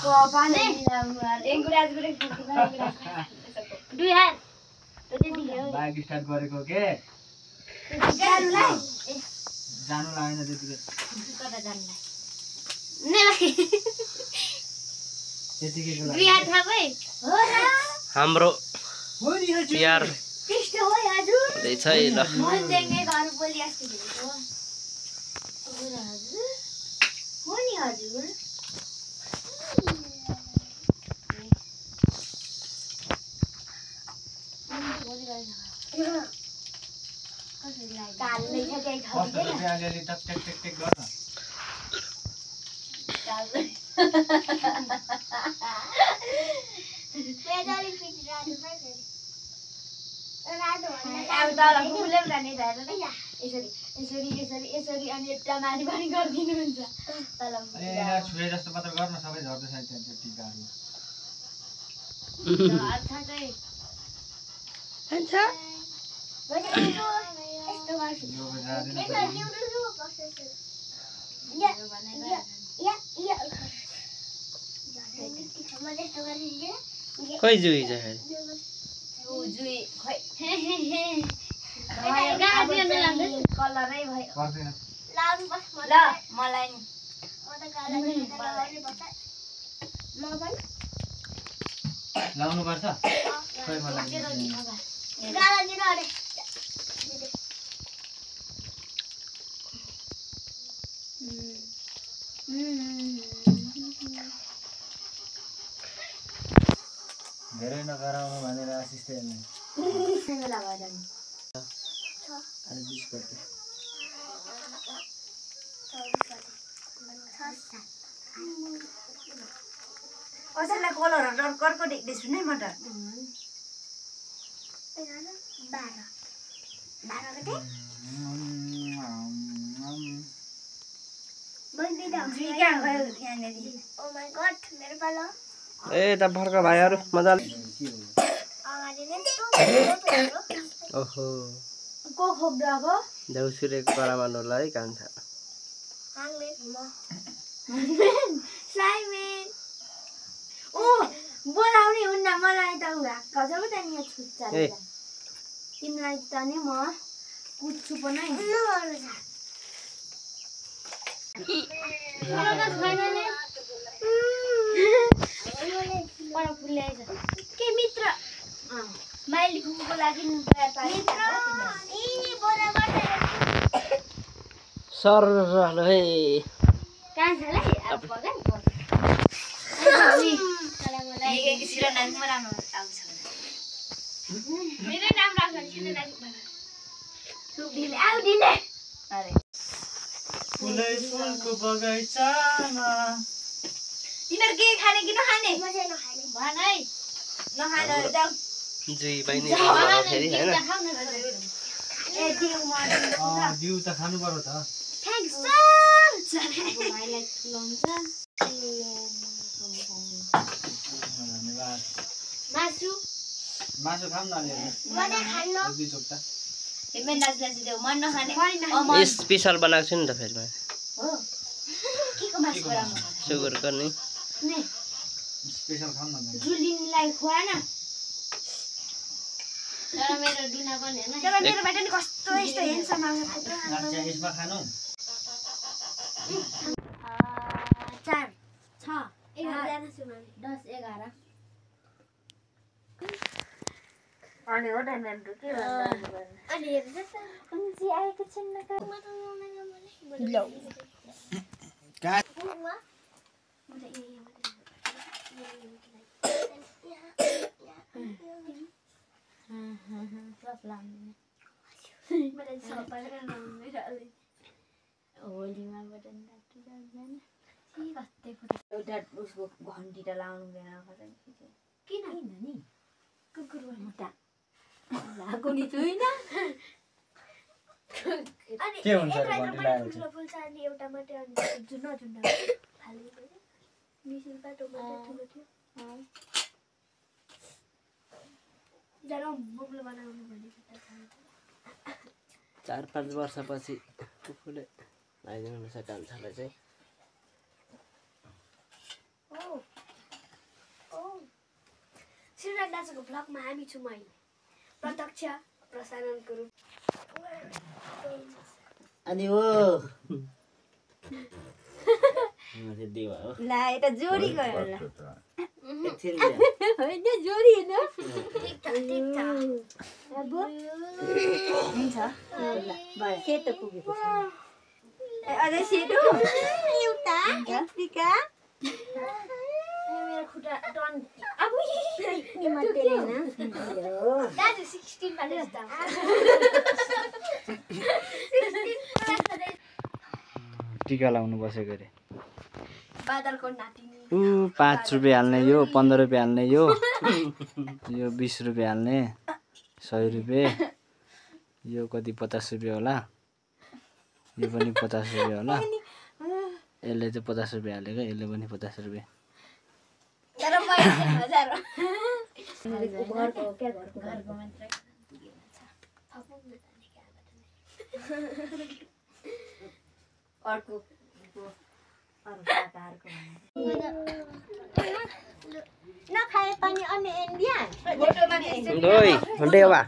पानी एक गिलास दुई हात बाइक स्टार्ट गरेको के जानुलाई जानु लागेन त्यतिकै कता जानुलाई ने लागि त्यतिकैको दुई हात थापै हो र हाम्रो हो नि हजुर प्यार त्यस्तो हो हजुर हुँदैछ है ल मन देख्ने घर बोली अस्ति हो र हजुर हो नि हजुर कालले ठ्याक्कै कस्तो चाहिँ अलिअलि टक टक टक टक गर्न अब तल फुले जाने भएर यसरी यसरी यसरी यसरी अनि यता माथि पनि गरिदिनुहुन्छ तल ए यहाँ छुए जस्तो मात्र गर्न सबै झर्दैछ त्यहाँ त्यो टिकाहरू अच्छा चाहिँ हुन्छ यस्तो गर्छु यो जाँदैन खोइ जुई छ जुई खै कलरै भयो पर्दैन ल मलाई नि लाउनु पर्छ खोइ मलाई धेरै नगराउनु भनेर असिस्टेन्टले अनि 20 गते कसैलाई कलरहरू कर्को देख्दैछु नै म त 12 ए त फर्क भाइहरु मजाले ओहो को खोब्दाको देउसुरेको करामा नोला है कान्छा साइमेन ओ बोलाउने हुन्न मलाई त गजब त नि छुट्चा तिमीलाई त नि म कुच्छु पनि के मित्र माइली फुफुको लागि सर है कान्छालाई अब बगान शिलानाथमा राम्रो आउँछ मेरै नाम राख्छ शिलानाथ सुब्दिले आउदिने अरे फुलै फुलको बगैँचामा तिमीहरु के खाने कि नखाने म चाहिँ नखाने भन है नखाने जाऊ जुई बहिनी फेरि हैन ए दिउ म दिउ त खानु पर्यो त थ्यांक्स सर भाइलाई लन्छ धन्यवाद मासु मासु खाम न अलि म त खान्न दुई चोक्टा तिमी नाच्लासी देऊ मन नखाने स्पेशल बनाएको छु नि त फेरि मैले हो केको मासु बनाउनु सुगर गर्ने ने स्पेशल खाम न जुलिनलाई खुवान तर मेरो दुना पनि हैन तर मेरो बाटो नि कस्तो यस्तो हेन्सम आउँछ अच्छा यसमा खानु 4 6 11 सुनाले 10 11 अनि हो टाइम के भन्नु अनि हेर्छ त उन्जी आएको छैन ल का होलीमा बटन एउटा उसको घन्टी त लाउनु हुँदैन किन नि कुकुर लागु नि छैन के हुन्छ र घन्टी लगाएपछि फुल चार्ने एउटा मात्रै अनि जुन फाल्नु मिसिन बाटो मात्रै ठुलो थियो जरा मोब्लो बनाउनु भनेको 4-5 वर्षपछि कुकुरले लगाइदिनु हुन्छ कान्छालाई चाहिँ दाजुको ब्लगमा हामी छु मैले प्रत्यक्ष प्रसारणको रूप अनि ओ देवा हो ला यता जोडी गयो होला एकछिन होइन जोडी हैन ठीक छ अब हुन्छ ल भयो सेतो पुगेको छ अझै सेतो एउटा एप्रिका मेरो खुट्टा टन अब मात्रै हैन दाजु 16 मा लेख्दा 16 टिका लाउनु बसेको रे बादलको नातिनी 5 रुपैयाँ हाल्ने यो 15 रुपैयाँ हाल्ने यो 20 रुपैयाँ हाल्ने 100 रुपैयाँ यो कति 50 रुपैयाँ होला यो पनि 50 रुपैयाँ होला यसले चाहिँ 50 रुपैयाँ हालेको यसले पनि 50 रुपैयाँ तर मैले 1000 घरको के घरको मात्र अर्को नखाए पनि अनि इन्डिया दोई देवा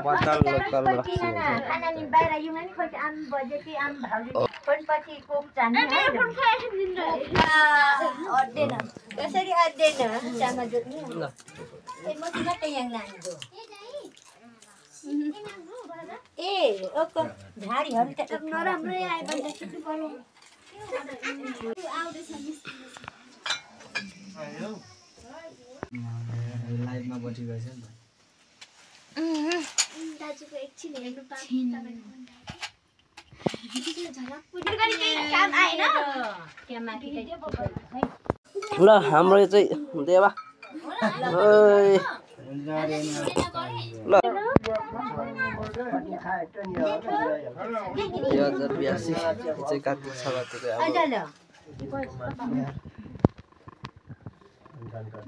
बतल लोकल खाना नि बाहिर यो पनि खोइ आम बजेटी आम भाउजू फोन पछि कोक जाने अड्डेन कसरी अड्डेन चामा जोत्ने ए म तिमीलाई त यहाँ नानीको ए ओको झाडीहरु त नराम्रै आए पनि त छिटो पर्यो आउँदैछ लाइभमा बटिरहेछ नि त दाजुको एकछिन हेर्नु पाउँछ काम आएन ल हाम्रो चाहिँ देवा ओइ ल 2082 चाहिँ कार्तिक सभातिर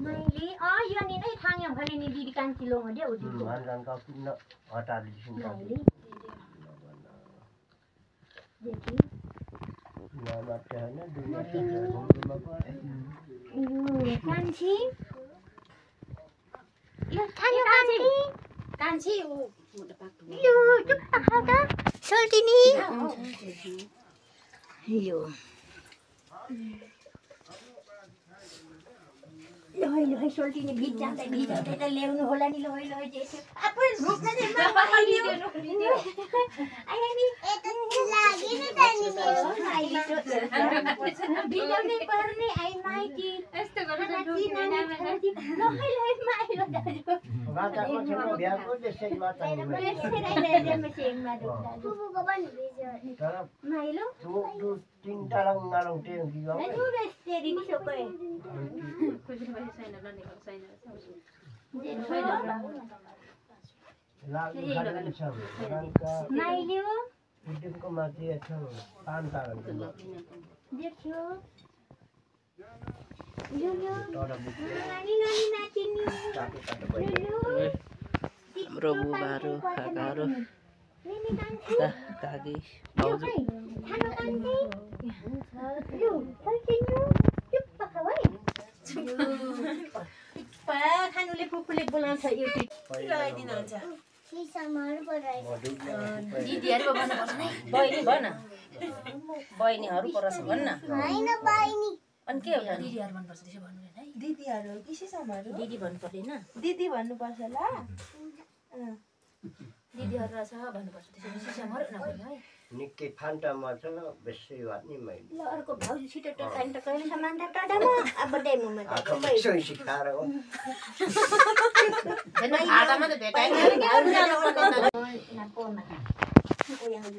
मैले यो नि नै थाङ्यो भने नि दिदी कान्छी लो मडे उठी मानजानका किन हटा दिसिन देखि मात्र हैन दुनिया कान्छी यो थाङ्यो कान्छी कान्छी यो चुप्प खादा सल्टिनी यो लोइ लोइ सोल्टिने भिज जाँदै त ल्याउनु होला नि लोइ लोइ जेसो आफै रुक्न चाहिँ नपाइदियो आइ नि लागि नि त नि बिजौले पर्ने आइ माइटी यस्तो गरेर लोइ लोइ माइलो दाजु गाताको छेउ भ्याको त्यसै मात्र बुबुको पनि भिज्यो तर माइलो दु तीन टालङ नालङ टेउ कि गाउ दु बेस्टेरी नि सोकै लाग्नु खाली छ गानका माइलो उद्योगको माथि छ पान तारन देखियो यो तर बुझ्नु नानी नानी नाचिनी तातो तातो भयो हाम्रो बुबाहरू काकाहरू नेनी कान्छी काकी भाउजू खाना कान्छी यो सल्टिनु चुप्प खाऊ है पा खानुले फुफुले बोलाउँछ एउटी लगाइदिनुहुन्छ दिदीहरुको भन्नुपर्छ नि बहिनी भन बहिनीहरु परस भन्न हैन बहिनी अनि के एउटा दिदीहरु भन्नुपर्छ त्यसो भन्नु हैन है दिदीहरु किसिसम्महरु दिदी भन्नु पर्दैन दिदी भन्नुपर्छ ल दिदीहरु रहेछ भन्नुपर्छ त्यसो सिसमहरु नभन्नु है निकै फान्टामा छ बेसी વાત ની मैले ल अर्को भाउजू छिटो टकाइन टकाइन सामान टटामा अब डेमो मा आँखामा यसो सिकाएर हो जन भाटामा त भेटाइन ना पोमा ओ यहाँ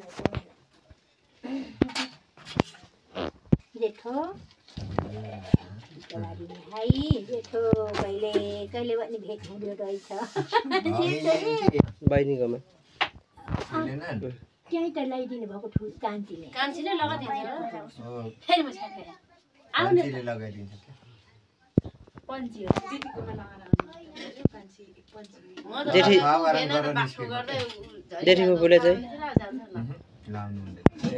देखो हाई देखो कहिले पनि भेट हुँदो रहेछ बहिनीकोमा त्यही त ल्याइदिनु भएको ठुल कान्छीले कान्छीले लगाइदिन्छ फेरि म छाड्थे आउनु लगाइदिन्छ पञ्ची हो दिदीकोमा लगाएर कान्छी पञ्ची म त जेठी बाक्लो गर्दै जेठी फुपूले चाहिँ लाउनु ए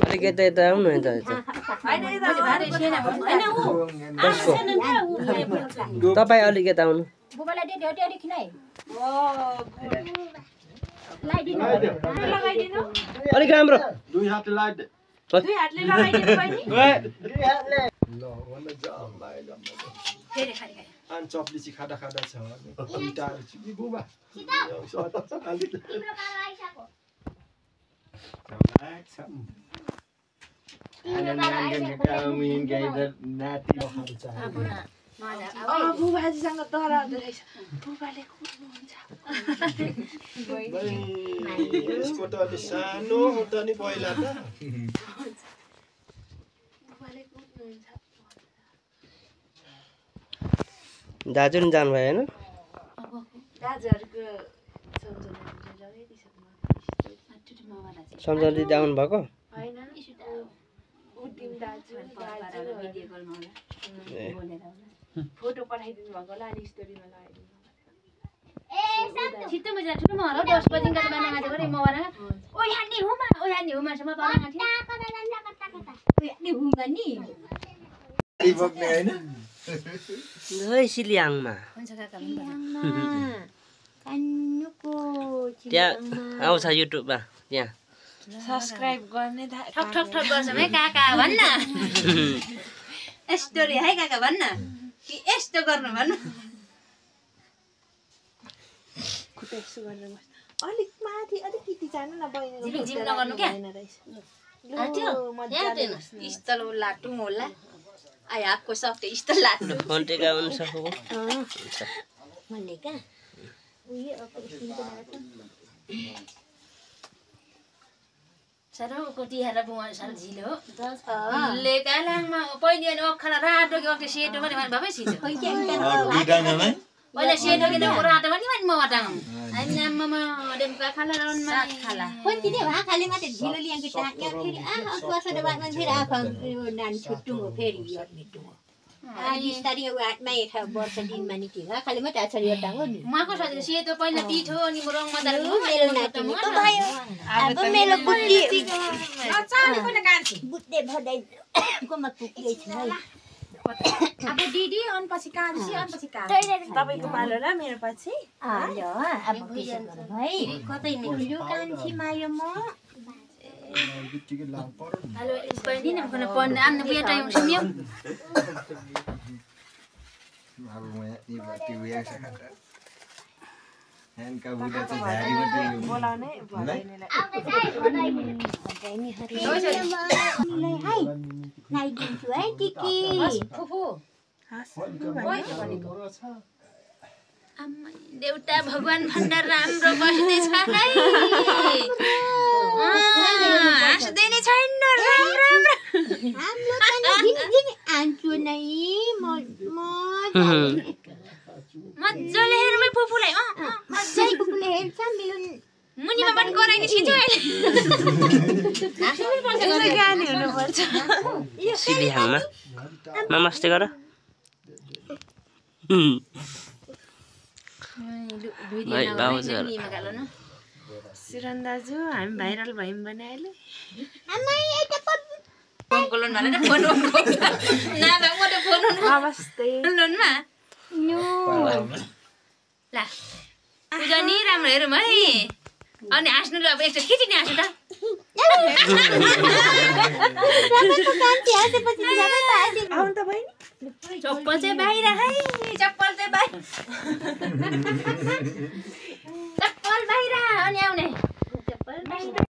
अलिकति यता आउनु नि त कसको तपाईँ अलिक यता आउनु अलिक राम्रो दुई हातले लाइट अनि चप्लिची खाँदा खाँदा छ पिटाहरू चिपी बुबा बुबाजीसँग तर रहेछ बुबाले कुट्नुहुन्छ यसको त अलि सानो हो त नि पहिला त बुबाले कुट्नुहुन्छ दाजु नि जानुभयो होइन दाजुहरूको सम्झना दिदी आउनु भएको होइन उटिम दाजु फोटो पठाइदिनु भएको होला अनि स्टोरीमा लगाइदिनु छिट्टो मजा ठुलो मरा 10 बजे का बनाना गरे गरे मरा ओ यानी हुमा सम बनाना थियो ओ यानी हुमा नि बग्ने हैन है सिलियाङमा हुन्छ काका कान्नुको त्यहाँ आउँछ युट्युबमा त्यहाँ सब्स्क्राइब गर्ने ठक ठक ठक गर्छ है काका भन्न स्टोरी है काका भन्न कि यस्तो गर्नु भन्नु खुट्टेसु गर्न अलिक माथि अलिकति जानु न बहिनी जिम जिम नगर्नु क्या आट्यो यादैन स्थल लाटु होला आइ हातको सक्ते स्थल लाटु फोन टेका हुन सक्यो मैले का उयो अपरेसनको बाटो सारो कोटिहारा बुवा सारो झिलो ले कालाङमा पहिले अनि अखरा रातो के सेटो पनि बाबै सिधो बिडाङमा पहिला सेटो के रातो पनि मवाटाङ अनि आम्मामा डेमका खाला रनमा खाला कोन्ति ने भा खाली मात्र झिलो लियांको टाक्या फेरि बसले बादमा फेरि आफा नानी छुट्टु हो फेरि यो मिटु बिस्तारी आठमा एक वर्ष दिनमा नि के भा खाली मात्र आछरी टाङ्गो नि माको साथी सेतो पहिला पिठो अनि रङ मदार मेरो नाति नि त भयो अब मेरो बुद्धि नचाले पनि कान्छी बुद्धि भदै कोमा पुग्दै छ है अब दिदी अन पछि कान्छी अन पछि का तपाईको पालो र मेरो पछि आयो अब त्यसो गर्नु भाइ कतै यो कान्छी मायो म हेलो बहिनी न कोन पन आन बुया टाइम सुन्यो अब म यति बटी उया सकाटा ह्यान्डका बुढा चाहिँ झाडी मात्रै बोलाउने बहिनीलाई हाय लाइदिन्छु है टिकी फुफु आम्मा देउता भगवान भण्डार राम्रो बस्दै छ है हाँस्दै नै छैन राम राम हाम्रो पनि झिङ आन्छु नै मज्जाले हेरौँ है फुफुलाई मज्जाले फुफुले हेर्छ मेरो मुनिमा पनि गराइदिए छिटो अहिले गानी हुनुपर्छ सिलियाङमा नमस्ते गर भाइ बाबुजूहरु सिरन दाजु हामी भाइरल भयौँ भने अहिले फोन भने फोन ना भए म त फोन नमस्ते लोनमा ला पूजा नि राम्रो हेरौँ है अनि हाँस्नु ल अब एकचोटि खिचिने हाँस्नु त आउनु त बहिनी चप्पल चाहिँ बाहिर है चप्पल चाहिँ बाहिर चप्पल बाहिर अनि आउने चप्पल बाहिर